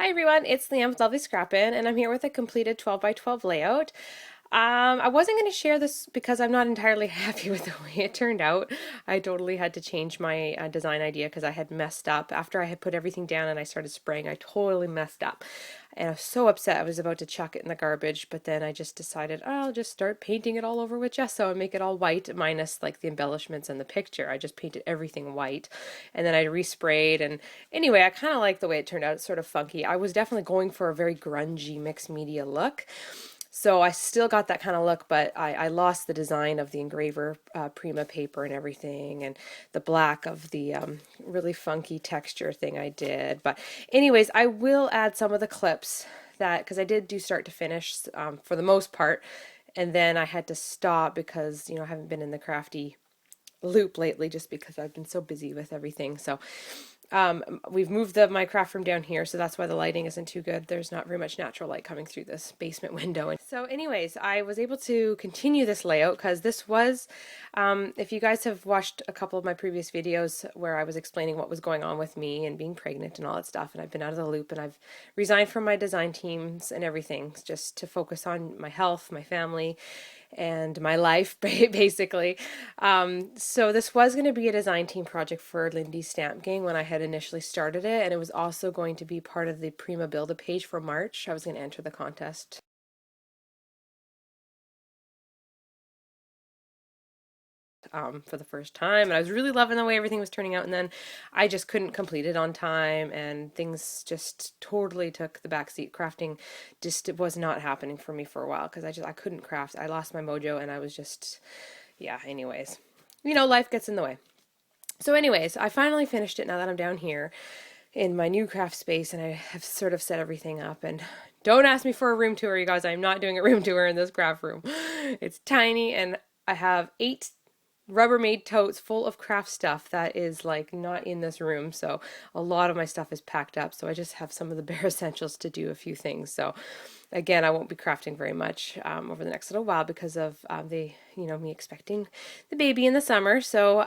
Hi everyone, it's Leanne with Lovely Scrappin', and I'm here with a completed 12 by 12 layout. I wasn't going to share this because I'm not entirely happy with the way it turned out. I totally had to change my design idea because I had messed up. After I had put everything down and I started spraying, I totally messed up. And I was so upset I was about to chuck it in the garbage, but then I just decided, oh, I'll just start painting it all over with gesso and make it all white, minus like the embellishments in the picture. I just painted everything white, and then I resprayed. And anyway, I kind of like the way it turned out. It's sort of funky. I was definitely going for a very grungy mixed media look. So I still got that kind of look, but I lost the design of the engraver Prima paper and everything, and the black of the really funky texture thing I did. But anyways, I will add some of the clips that, because I did do start to finish for the most part, and then I had to stop because, I haven't been in the crafty loop lately just because I've been so busy with everything. So we've moved my craft room down here, so that's why the lighting isn't too good. There's not very much natural light coming through this basement window. And so anyways, I was able to continue this layout because this was, if you guys have watched a couple of my previous videos where I was explaining what was going on with me and being pregnant and all that stuff, and I've been out of the loop and I've resigned from my design teams and everything just to focus on my health, my family, and my life, basically. So this was going to be a design team project for Lindy's Stamp Gang when I had initially started it, and it was also going to be part of the Prima Build-A-Page for March. I was going to enter the contest. For the first time, and I was really loving the way everything was turning out, and then I just couldn't complete it on time and things just totally took the backseat. Crafting just was not happening for me for a while because I couldn't craft. I lost my mojo and I was just, yeah, anyways, life gets in the way. So anyways, I finally finished it now that I'm down here in my new craft space and I have sort of set everything up. And don't ask me for a room tour, you guys. I'm not doing a room tour in this craft room. It's tiny, and I have 8 Rubbermaid totes full of craft stuff that is like not in this room, so a lot of my stuff is packed up, so I just have some of the bare essentials to do a few things. So again, I won't be crafting very much over the next little while because of me expecting the baby in the summer. So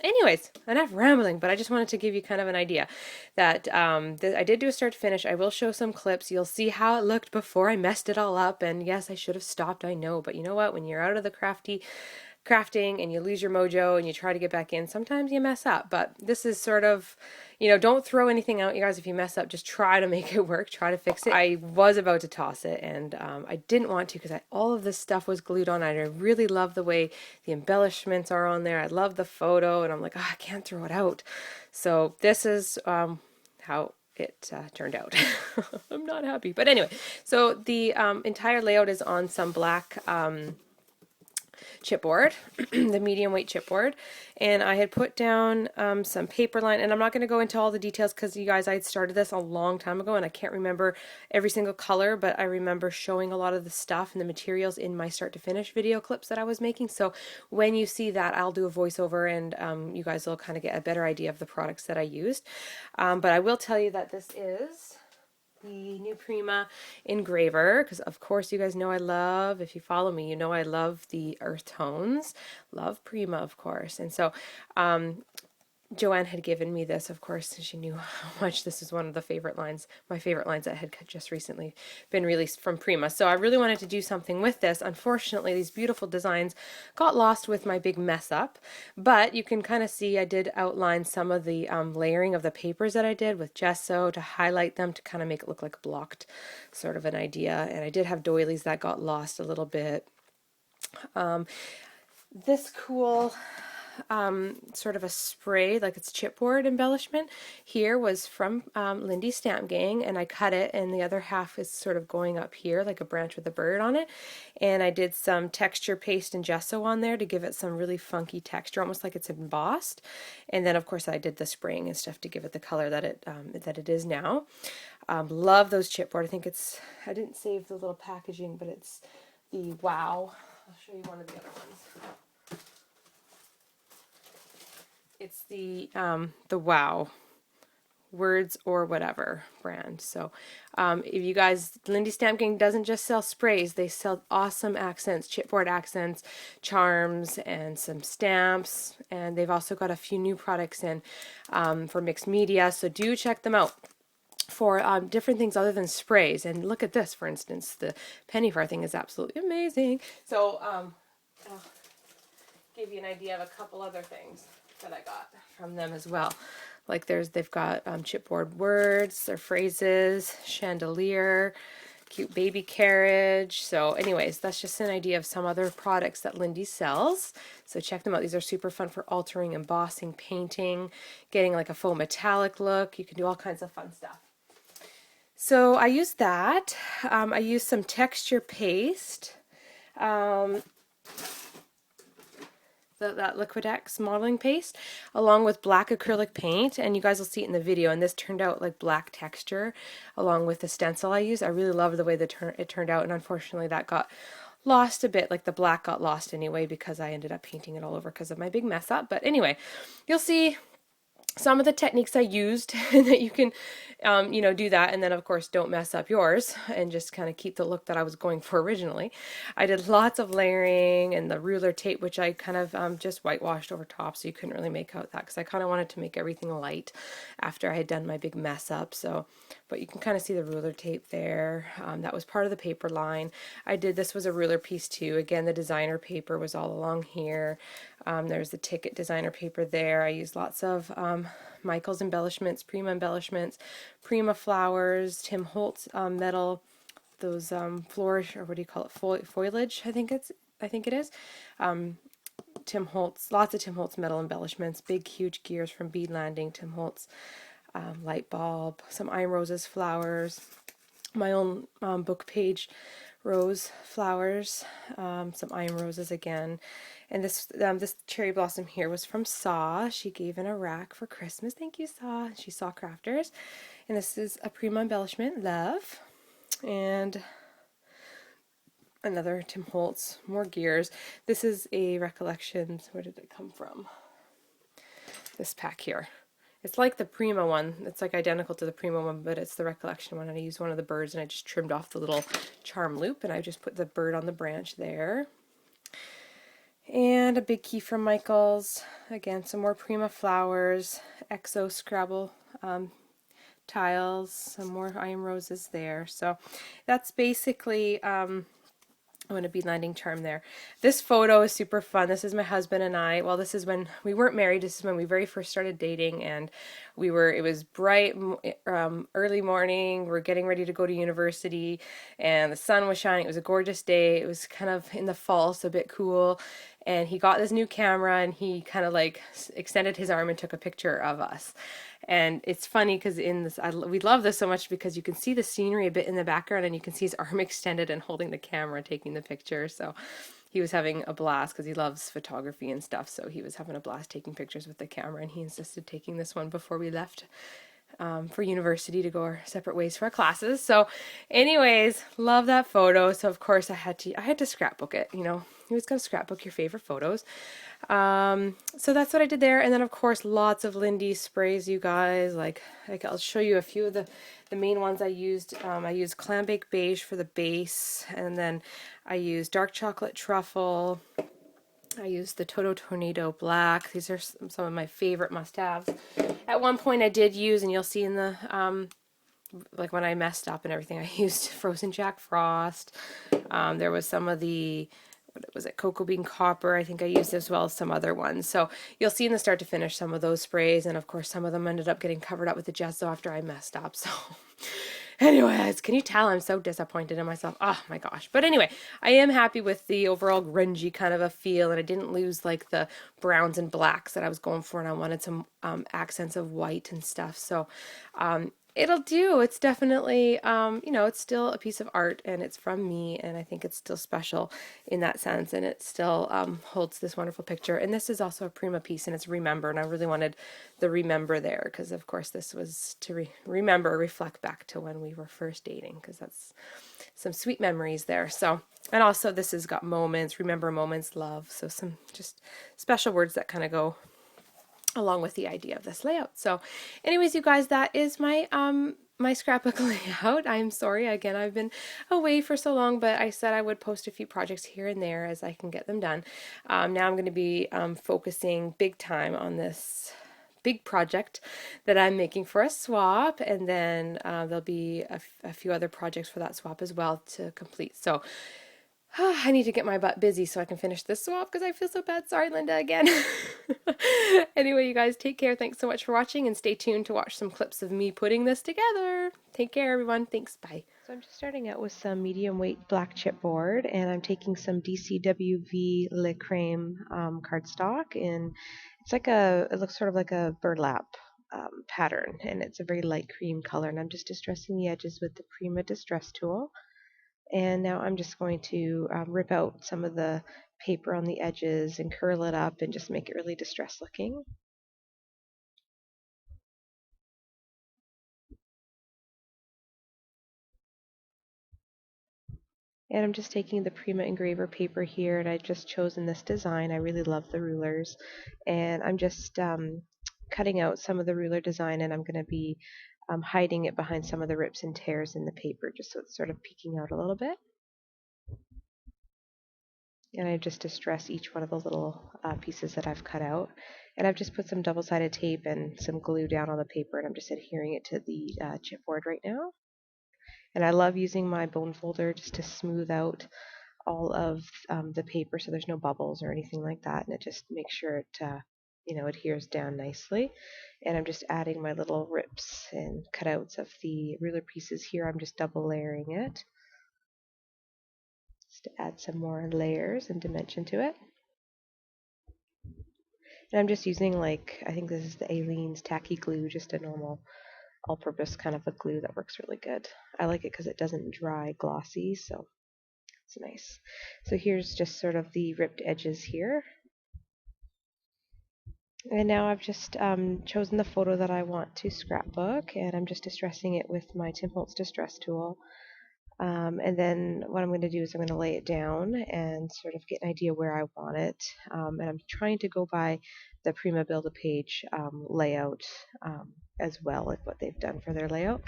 anyways, enough rambling, but I just wanted to give you kind of an idea that I did do a start to finish. I will show some clips. You'll see how it looked before I messed it all up, and yes, I should have stopped, I know, but you know what, when you're out of the crafting and you lose your mojo and you try to get back in, sometimes you mess up. But this is sort of, don't throw anything out, you guys. If you mess up, just try to make it work, try to fix it. I was about to toss it, and I didn't want to because all of this stuff was glued on. I really love the way the embellishments are on there. I love the photo, and I'm like, oh, I can't throw it out. So this is how it turned out. I'm not happy, but anyway, so the entire layout is on some black chipboard, the medium weight chipboard, and I had put down some paper line, and I'm not going to go into all the details because you guys, I had started this a long time ago and I can't remember every single color, but I remember showing a lot of the stuff and the materials in my start to finish video clips that I was making. So when you see that, I'll do a voiceover, and you guys will kind of get a better idea of the products that I used. But I will tell you that this is the new Prima Engraver, because of course you guys know I love, if you follow me, you know I love the earth tones, love Prima, of course. And so Joanne had given me this, of course, and she knew how much this is one of the favorite lines, my favorite lines that had just recently been released from Prima. So I really wanted to do something with this. Unfortunately, these beautiful designs got lost with my big mess up, but you can kind of see I did outline some of the layering of the papers that I did with gesso to highlight them, to kind of make it look like blocked sort of an idea. And I did have doilies that got lost a little bit. This cool sort of a spray, like it's chipboard embellishment here, was from Lindy's Stamp Gang, and I cut it, and the other half is sort of going up here like a branch with a bird on it, and I did some texture paste and gesso on there to give it some really funky texture, almost like it's embossed. And then of course I did the spraying and stuff to give it the color that it is now. Love those chipboard. I think it's, I didn't save the little packaging, but it's the Wow. I'll show you one of the other ones. It's the Wow Words or Whatever brand. So if you guys, Lindy Stamp Gang doesn't just sell sprays, they sell awesome accents, chipboard accents, charms, and some stamps, and they've also got a few new products in for mixed media, so do check them out. for different things other than sprays. And look at this, for instance, the pennyfar thing is absolutely amazing. So I'll give you an idea of a couple other things that I got from them as well. Like they've got chipboard words, their phrases, chandelier, cute baby carriage. So anyways, that's just an idea of some other products that Lindy sells. So check them out. These are super fun for altering, embossing, painting, getting like a faux metallic look. You can do all kinds of fun stuff. So I used that. I used some texture paste. That Liquid-X modeling paste, along with black acrylic paint, and you guys will see it in the video, and this turned out like black texture along with the stencil I used. I really loved the way it turned out, and unfortunately that got lost a bit, like the black got lost anyway because I ended up painting it all over because of my big mess up. But anyway, you'll see some of the techniques I used that you can, do that. And then of course, don't mess up yours and just kind of keep the look that I was going for originally. I did lots of layering and the ruler tape, which I kind of just whitewashed over top. So you couldn't really make out that because I kind of wanted to make everything light after I had done my big mess up. So, but you can kind of see the ruler tape there. That was part of the paper line. This was a ruler piece too. Again, the designer paper was all along here. There's the ticket designer paper there. I used lots of Michael's embellishments, Prima embellishments, Prima flowers, Tim Holtz metal, those flourish, or what do you call it, foliage, I think it is. Tim Holtz, lots of Tim Holtz metal embellishments, big huge gears from Bead Landing, Tim Holtz light bulb, some Iron Roses flowers, my own book page rose flowers, some Iron Roses again. And this cherry blossom here was from Saw. She gave in a rack for Christmas. Thank you, Saw. She's Saw Crafters. And this is a Prima embellishment, Love. And another Tim Holtz, more gears. This is a Recollections. Where did it come from? This pack here. It's like the Prima one. It's like identical to the Prima one, but it's the Recollection one. And I used one of the birds and I just trimmed off the little charm loop and I just put the bird on the branch there. And a big key from Michael's. Again, some more Prima flowers, Exo Scrabble tiles, some more Iron Roses there. So that's basically I'm going to be landing charm there. This photo is super fun. This is my husband and I. Well, this is when we weren't married. This is when we very first started dating, and it was bright, early morning. We're getting ready to go to university, and the sun was shining. It was a gorgeous day. It was kind of in the fall, so a bit cool. And he got this new camera, and he kind of like extended his arm and took a picture of us. And it's funny because in this, we love this so much because you can see the scenery a bit in the background, and you can see his arm extended and holding the camera, taking the picture. So he was having a blast because he loves photography and stuff. So he was having a blast taking pictures with the camera, and he insisted taking this one before we left for university to go our separate ways for our classes. So anyways, love that photo. So of course I had to scrapbook it, you know. You always gotta scrapbook your favorite photos. So that's what I did there. And then of course lots of Lindy sprays, you guys. Like I'll show you a few of the main ones I used. I used Clam Bake Beige for the base, and then I used Dark Chocolate Truffle. I used the Toto Tornado Black. These are some of my favorite must-haves. At one point I did use, and you'll see in the like when I messed up and everything, I used Frozen Jack Frost. There was some of the, what was it, Cocoa Bean Copper, I think I used, as well as some other ones. So you'll see in the start to finish some of those sprays, and of course some of them ended up getting covered up with the gesso after I messed up. So anyways, can you tell I'm so disappointed in myself? Oh my gosh. But anyway, I am happy with the overall grungy kind of a feel, and I didn't lose like the browns and blacks that I was going for, and I wanted some accents of white and stuff. So it'll do. It's definitely, it's still a piece of art, and it's from me, and I think it's still special in that sense, and it still holds this wonderful picture. And this is also a Prima piece, and it's Remember, and I really wanted the Remember there, because of course this was to reflect back to when we were first dating, because that's some sweet memories there. So, and also this has got moments, remember moments, love, so some just special words that kind of go along with the idea of this layout. So anyways, you guys, that is my my scrapbook layout. I'm sorry again, I've been away for so long, but I said I would post a few projects here and there as I can get them done. Now I'm going to be focusing big time on this big project that I'm making for a swap, and then there'll be a few other projects for that swap as well to complete. So I need to get my butt busy so I can finish this swap because I feel so bad. Sorry, Linda, again. Anyway, you guys take care. Thanks so much for watching, and stay tuned to watch some clips of me putting this together. Take care, everyone. Thanks. Bye. So I'm just starting out with some medium weight black chipboard, and I'm taking some DCWV Le Creme cardstock, and it looks sort of like a burlap pattern, and it's a very light cream color, and I'm just distressing the edges with the Prima Distress tool. And now I'm just going to rip out some of the paper on the edges and curl it up and just make it really distressed looking. And I'm just taking the Prima Engraver paper here, and I've just chosen this design. I really love the rulers. And I'm just cutting out some of the ruler design, and I'm going to be hiding it behind some of the rips and tears in the paper, just so it's sort of peeking out a little bit. And I just distress each one of the little pieces that I've cut out. And I've just put some double-sided tape and some glue down on the paper, and I'm just adhering it to the chipboard right now. And I love using my bone folder just to smooth out all of the paper so there's no bubbles or anything like that, and it just makes sure it adheres down nicely. And I'm just adding my little rips and cutouts of the ruler pieces here. I'm just double layering it just to add some more layers and dimension to it. And I'm just using, I think this is the Aleene's tacky glue, just a normal all-purpose kind of a glue that works really good. I like it because it doesn't dry glossy, so it's nice. So here's just sort of the ripped edges here. And now I've just chosen the photo that I want to scrapbook, and I'm just distressing it with my Tim Holtz distress tool. And then what I'm going to do is I'm going to lay it down and sort of get an idea where I want it. And I'm trying to go by the Prima Build-A-Page layout as well, like what they've done for their layout.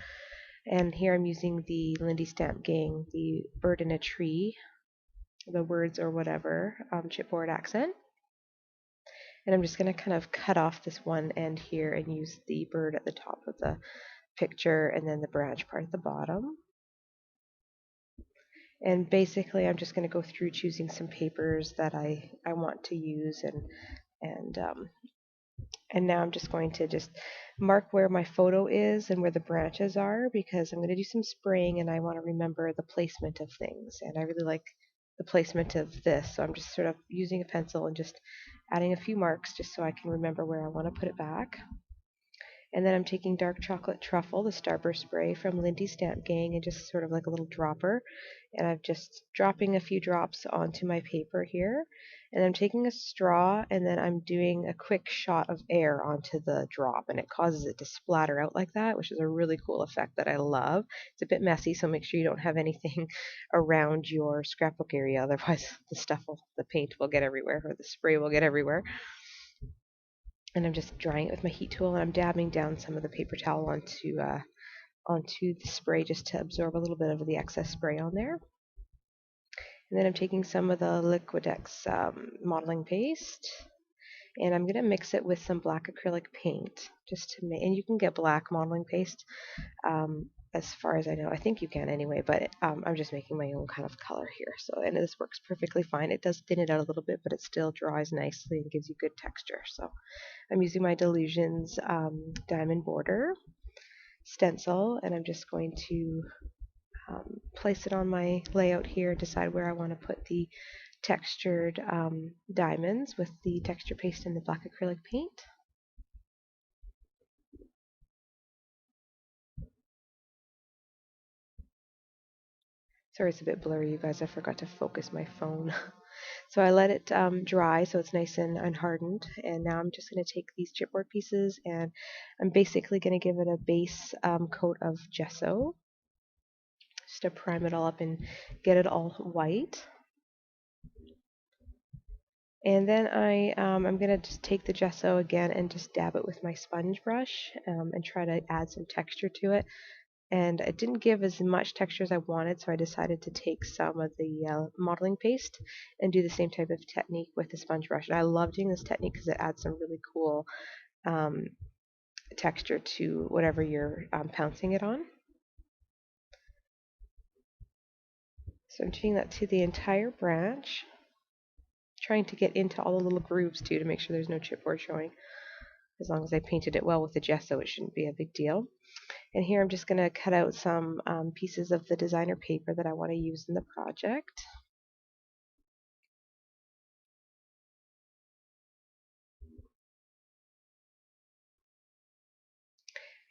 And here I'm using the Lindy Stamp Gang, the bird in a tree, the words or whatever, chipboard accent. And I'm just going to kind of cut off this one end here and use the bird at the top of the picture and then the branch part at the bottom. And basically I'm just going to go through choosing some papers that I want to use, and now I'm just going to just mark where my photo is and where the branches are, because I'm going to do some spraying and I want to remember the placement of things, and I really like the placement of this, so I'm just sort of using a pencil and just adding a few marks just so I can remember where I want to put it back. And then I'm taking dark chocolate truffle, the Starburst spray from Lindy Stamp Gang, and just sort of like a little dropper. And I'm just dropping a few drops onto my paper here. And I'm taking a straw, and then I'm doing a quick shot of air onto the drop, and it causes it to splatter out like that, which is a really cool effect that I love. It's a bit messy, so make sure you don't have anything around your scrapbook area, otherwise the paint will get everywhere, or the spray will get everywhere. And I'm just drying it with my heat tool, and I'm dabbing down some of the paper towel onto the spray just to absorb a little bit of the excess spray on there. And then I'm taking some of the Liquidex modeling paste, and I'm going to mix it with some black acrylic paint just to make, and you can get black modeling paste as far as I know. I think you can anyway, but I'm just making my own kind of color here. So, and this works perfectly fine. It does thin it out a little bit, but it still dries nicely and gives you good texture. So I'm using my Delusions diamond border stencil, and I'm just going to place it on my layout here, decide where I want to put the textured diamonds with the texture paste and the black acrylic paint. Sorry, it's a bit blurry, you guys. I forgot to focus my phone. So I let it dry so it's nice and unhardened, and now I'm just going to take these chipboard pieces and I'm basically going to give it a base coat of gesso just to prime it all up and get it all white. And then I'm going to just take the gesso again and just dab it with my sponge brush and try to add some texture to it. And it didn't give as much texture as I wanted, so I decided to take some of the modeling paste and do the same type of technique with the sponge brush. And I love doing this technique because it adds some really cool um, texture to whatever you're pouncing it on. So I'm doing that to the entire branch, trying to get into all the little grooves too to make sure there's no chipboard showing. As long as I painted it well with the gesso, it shouldn't be a big deal. And here I'm just going to cut out some pieces of the designer paper that I want to use in the project.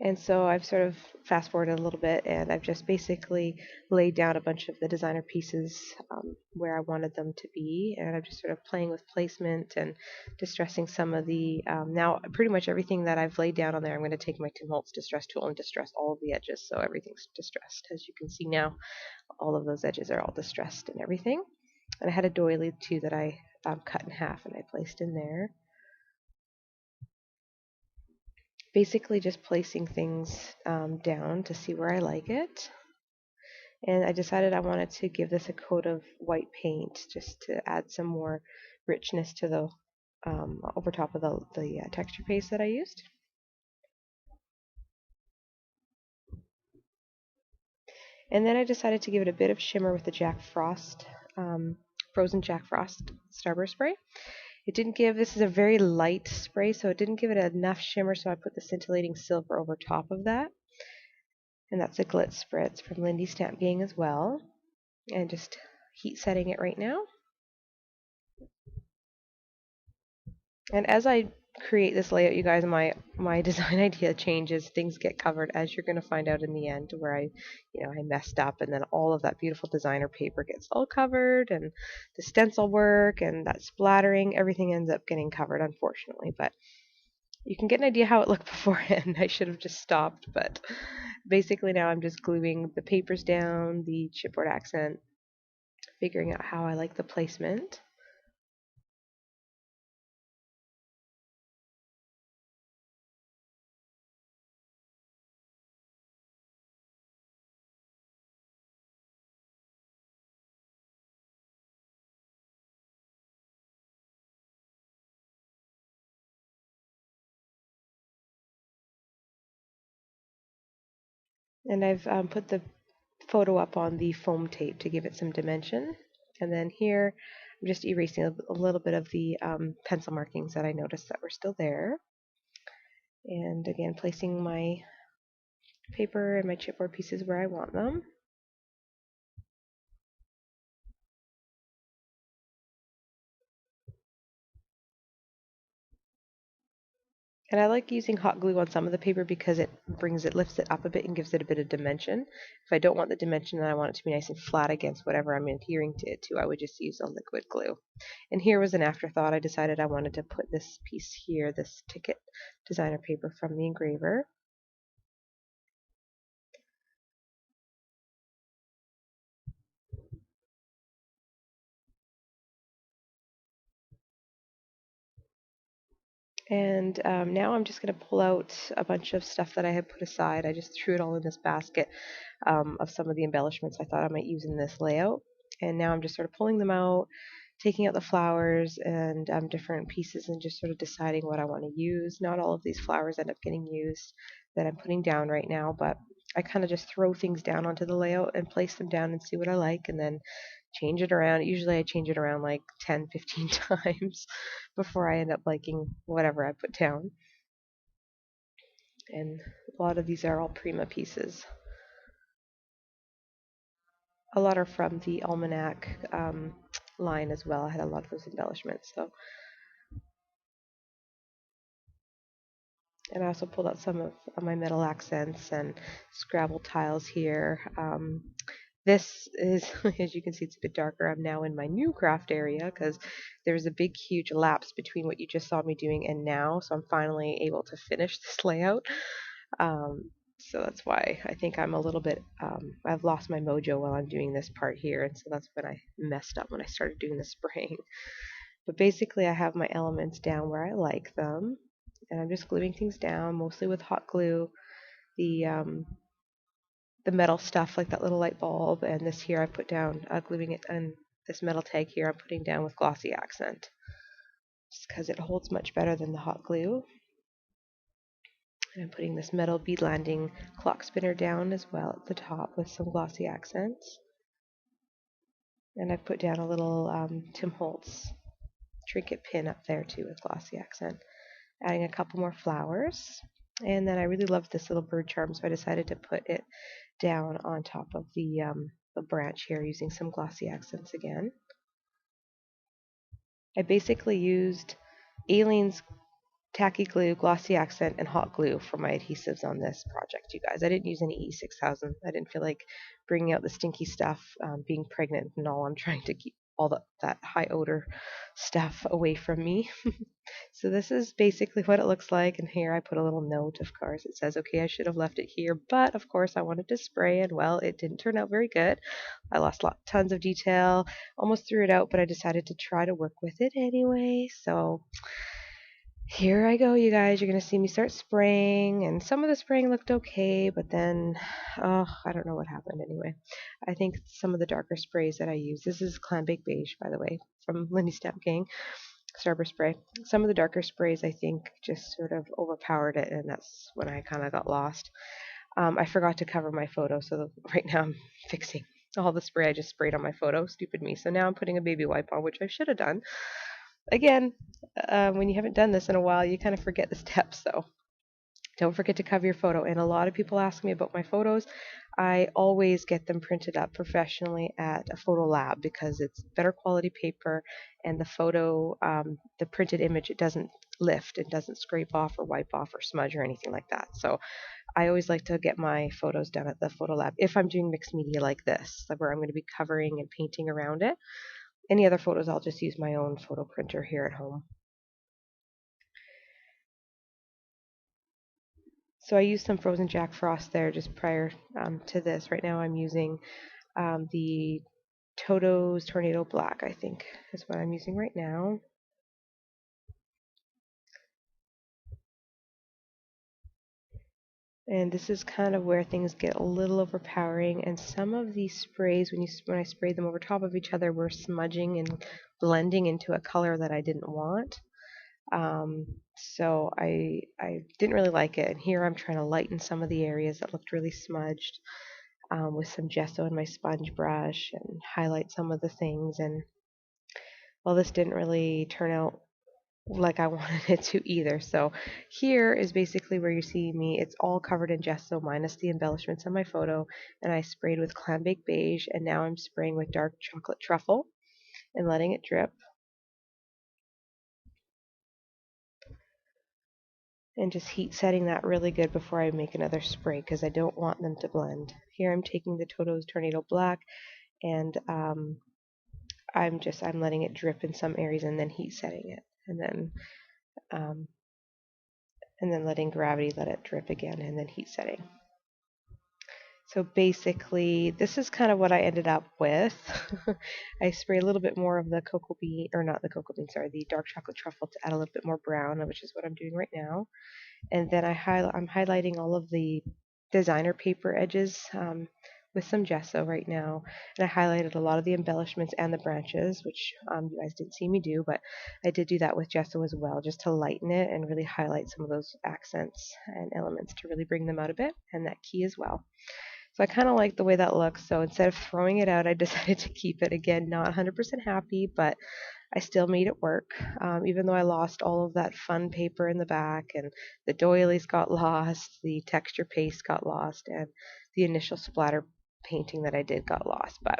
And so I've sort of fast forwarded a little bit, and I've just basically laid down a bunch of the designer pieces where I wanted them to be, and I'm just sort of playing with placement and distressing some of the, now pretty much everything that I've laid down on there, I'm going to take my Tim Holtz distress tool and distress all of the edges, so everything's distressed. As you can see now, all of those edges are all distressed and everything. And I had a doily too that I cut in half and I placed in there. Basically just placing things down to see where I like it. And I decided I wanted to give this a coat of white paint just to add some more richness to the over top of the texture paste that I used. And then I decided to give it a bit of shimmer with the Jack Frost, frozen Jack Frost Starburst spray. It didn't give, this is a very light spray, so it didn't give it enough shimmer, so I put the scintillating silver over top of that. And that's a Glitz Spritz from Lindy Stamp Gang as well. And just heat setting it right now. And as I create this layout, you guys, my design idea changes. Things get covered, as you're going to find out in the end, where I messed up, and then all of that beautiful designer paper gets all covered, and the stencil work and that splattering, everything ends up getting covered, unfortunately. But you can get an idea how it looked beforehand. I should have just stopped, but basically now I'm just gluing the papers down, the chipboard accent, figuring out how I like the placement. And I've put the photo up on the foam tape to give it some dimension. And then here, I'm just erasing a little bit of the pencil markings that I noticed that were still there. And again, placing my paper and my chipboard pieces where I want them. And I like using hot glue on some of the paper because it lifts it up a bit and gives it a bit of dimension. If I don't want the dimension and I want it to be nice and flat against whatever I'm adhering to it to, I would just use a liquid glue. And here was an afterthought. I decided I wanted to put this piece here, this ticket designer paper from the engraver. And now I'm just going to pull out a bunch of stuff that I had put aside. I just threw it all in this basket of some of the embellishments I thought I might use in this layout. And now I'm just sort of pulling them out, taking out the flowers and different pieces and just sort of deciding what I want to use. Not all of these flowers end up getting used that I'm putting down right now, but I kind of just throw things down onto the layout and place them down and see what I like, and then change it around. Usually I change it around like 10, 15 times before I end up liking whatever I put down. And a lot of these are all Prima pieces. A lot are from the Almanac line as well. I had a lot of those embellishments. And I also pulled out some of my metal accents and Scrabble tiles here. This is, as you can see, it's a bit darker. I'm now in my new craft area because there's a big, huge lapse between what you just saw me doing and now. So I'm finally able to finish this layout. So that's why I think I'm a little bit, I've lost my mojo while I'm doing this part here. And so that's when I messed up when I started doing the spraying. But basically I have my elements down where I like them. And I'm just gluing things down, mostly with hot glue. The metal stuff like that little light bulb, and this here I put down, gluing it, and this metal tag here I'm putting down with glossy accent just because it holds much better than the hot glue. And I'm putting this metal bead landing clock spinner down as well at the top with some glossy accents. And I've put down a little Tim Holtz trinket pin up there too with glossy accent. Adding a couple more flowers. And then I really loved this little bird charm, so I decided to put it down on top of the branch here using some glossy accents again. I basically used Aleene's tacky glue, glossy accent, and hot glue for my adhesives on this project, you guys. I didn't use any E6000. I didn't feel like bringing out the stinky stuff, being pregnant and all. I'm trying to keep all that high odor stuff away from me. So this is basically what it looks like, and here I put a little note, of course. It says, okay, I should have left it here, but of course I wanted to spray, and well, it didn't turn out very good. I lost tons of detail, almost threw it out, but I decided to try to work with it anyway. So here I go, you guys. You're going to see me start spraying, and some of the spraying looked okay, but then, oh, I don't know what happened anyway. I think some of the darker sprays that I use, this is Clam Bake Beige, by the way, from Lindy Stamp Gang, Starburst spray. Some of the darker sprays, I think, just sort of overpowered it, and that's when I kind of got lost. I forgot to cover my photo, so right now I'm fixing all the spray I just sprayed on my photo. Stupid me. So now I'm putting a baby wipe on, which I should have done. Again, when you haven't done this in a while, you kind of forget the steps, so don't forget to cover your photo. And a lot of people ask me about my photos. I always get them printed up professionally at a photo lab because it's better quality paper, and the photo, the printed image, it doesn't lift, it doesn't scrape off or wipe off or smudge or anything like that. So I always like to get my photos done at the photo lab if I'm doing mixed media like this, like where I'm going to be covering and painting around it. Any other photos, I'll just use my own photo printer here at home. So I used some frozen Jack Frost there just prior to this. Right now I'm using the Toto's Tornado Black, I think is what I'm using right now. And this is kind of where things get a little overpowering, and some of these sprays, when I sprayed them over top of each other, were smudging and blending into a color that I didn't want. So I didn't really like it. And here I'm trying to lighten some of the areas that looked really smudged with some gesso in my sponge brush and highlight some of the things. And well, this didn't really turn out like I wanted it to either. So here is basically where you see me. It's all covered in gesso minus the embellishments on my photo, and I sprayed with Clam Bake Beige, and now I'm spraying with dark chocolate truffle and letting it drip. And just heat setting that really good before I make another spray because I don't want them to blend. Here I'm taking the Toto's Tornado Black, and I'm letting it drip in some areas and then heat setting it, um, and then letting gravity let it drip again and then heat setting. So basically, this is kind of what I ended up with. I spray a little bit more of the cocoa bean, or not the cocoa bean, sorry, the dark chocolate truffle to add a little bit more brown, which is what I'm doing right now. And then I'm highlighting all of the designer paper edges with some gesso right now. And I highlighted a lot of the embellishments and the branches, which you guys didn't see me do, but I did do that with gesso as well, just to lighten it and really highlight some of those accents and elements to really bring them out a bit, and that key as well. So I kind of like the way that looks. So instead of throwing it out, I decided to keep it. Again, not 100% happy, but I still made it work, even though I lost all of that fun paper in the back, and the doilies got lost, the texture paste got lost, and the initial splatter painting that I did got lost. But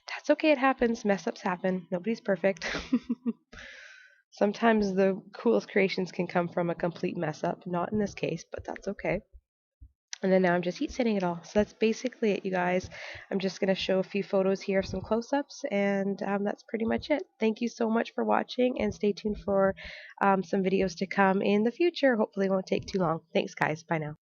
that's okay, it happens. Mess ups happen. Nobody's perfect. Sometimes the coolest creations can come from a complete mess up. Not in this case, but that's okay. And then now I'm just heat setting it all. So that's basically it, you guys. I'm just going to show a few photos here of some close-ups, and that's pretty much it. Thank you so much for watching, and stay tuned for some videos to come in the future. Hopefully it won't take too long. Thanks, guys. Bye now.